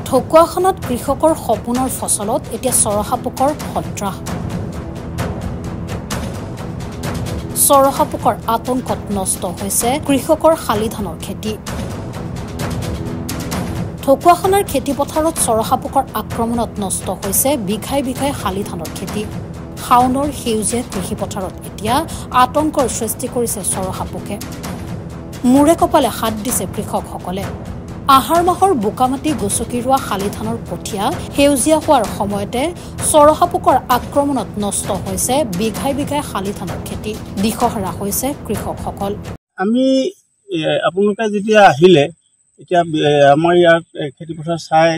ঢকুৱাখানাত কৃষকৰ সপোনৰ ফচলত এতিয়া চৰহাপোকৰ সন্ত্ৰাস। চৰহাপোকৰ আতংকত নষ্ট হৈছে কৃষকৰ শালি ধানৰ খেতি। ঢকুৱাখানাৰ খেতিপথাৰত চৰহাপোকৰ আক্ৰমণত নষ্ট হৈছে বিঘাই বিঘাই শালি ধানৰ খেতি। শাওনৰ সেউজীয়া কৃষিপথাৰত এতিয়া আতংকৰ সৃষ্টি কৰিছে চৰহাপোকে। মূৰে কপালে হাত দিছে কৃষকসকলে। আহাৰ মাহৰ বোকামাটি গছকি ৰোৱা শালি ধানৰ কঠীয়া সেউজীয়া হোৱাৰ সময়তে চৰহাপোকৰ আক্ৰমণত নষ্ট হৈছে বিঘাই বিঘাই শালি ধানৰ খেতি। দিশহাৰা হৈছে কৃষকসকল। আমি আপোনালোকে যেতিয়া আহিলে এতিয়া আমাৰ ইয়াত খেতিপথাৰ চাই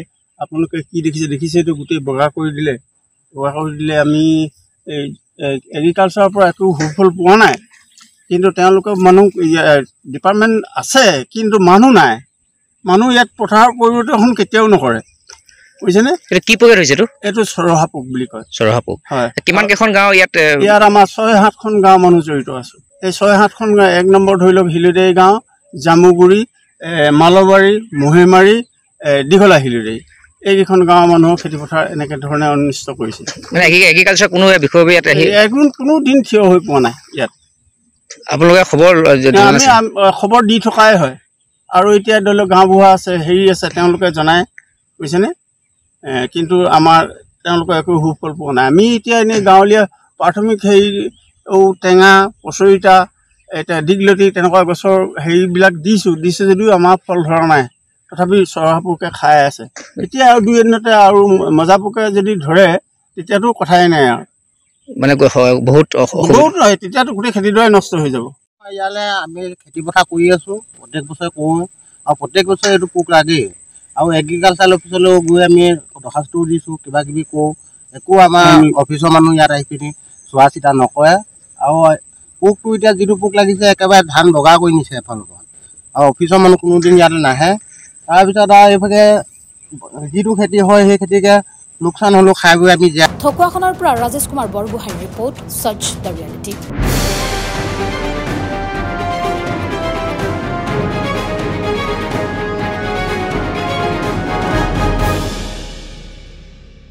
আপোনালোকে কি দেখিছে এইটো গোটেই বগা কৰি দিলে। আমি এগ্ৰিকালচাৰৰ পৰা একো সুফল পোৱা নাই, কিন্তু তেওঁলোকে মানুহ ডিপাৰ্টমেণ্ট আছে কিন্তু মানুহ নাই। মানুহ ইয়াত পথাৰৰ পৰিৱৰ্তন কেতিয়াও নকৰে, বুজিছেনে? কি প্ৰকাৰ হৈছে এইটো চৰহাপোক বুলি কয়। চৰহাপোক হয়। কিমান কেইখন গাঁও ইয়াত আমাৰ ৬-৭খন গাঁও মানুহ জড়িত আছো। এই ৬-৭খন গাঁও ১ নম্বৰ ধৰি লওক হিলুদেই গাঁও, জামুগুৰি, মালবাৰী, মহিমাৰী, দীঘলা হিলুদেই, এইকেইখন গাঁৱৰ মানুহৰ খেতিপথাৰ এনেকৈ ধৰণে অনিষ্ট কৰিছে। মানে এগ্ৰিকালচাৰ কোনো বিষয় ইয়াত কোনো দিন থিয় হৈ পোৱা নাই ইয়াত। আপোনালোকে আমি খবৰ দি থকাই হয়। আৰু এতিয়া ধৰি লওক গাঁওবুঢ়া আছে, হেৰি আছে, তেওঁলোকে জনায়, বুজিছেনে? কিন্তু তেওঁলোকে একো সুফল পোৱা নাই। আমি এতিয়া এনেই গাঁৱলীয়া প্ৰাথমিক টেঙা, পচৰিতা, এতিয়া দীঘলতি তেনেকুৱা গছৰ হেৰিবিলাক দিছে যদিও আমাৰ ফল ধৰা নাই। তথাপি চৰহাপোকে খাই আছে। এতিয়া আৰু 2 এদিনতে আৰু মজাপোকে যদি ধৰে তেতিয়াতো কথাই নাই আৰু, মানে বহুত নহয়, তেতিয়াতো গোটেই খেতিডৰাই নষ্ট হৈ যাব। ইয়ালৈ আমি খেতিপথাৰ কৰি আছোঁ, প্ৰত্যেক বছৰে কৰোঁ আৰু প্ৰত্যেক বছৰে এইটো পোক লাগেই। আৰু এগ্ৰিকালচাৰ অফিচলৈও গৈ আমি দৰখাস্তও দিছোঁ, কিবা কিবি কৰোঁ, একো আমাৰ অফিচৰ মানুহ ইয়াত আহি পিনি চোৱা চিতা নকৰে। আৰু পোকটো এতিয়া যিটো পোক লাগিছে একেবাৰে ধান বগা কৰি নিছে এফালৰ পৰা, আৰু অফিচৰ মানুহ কোনোদিন ইয়ালৈ নাহে। তাৰপিছত আৰু এইভাগে যিটো খেতি হয় সেই খেতিকে লোকচান হ'লেও খাই গৈ আমি ঢকুৱাখানাৰ পৰা ৰাজেশ কুমাৰ বৰগোহাঁইৰ ৰিপৰ্ট, সাৰ্চ দ্য ৰিয়েলিটি।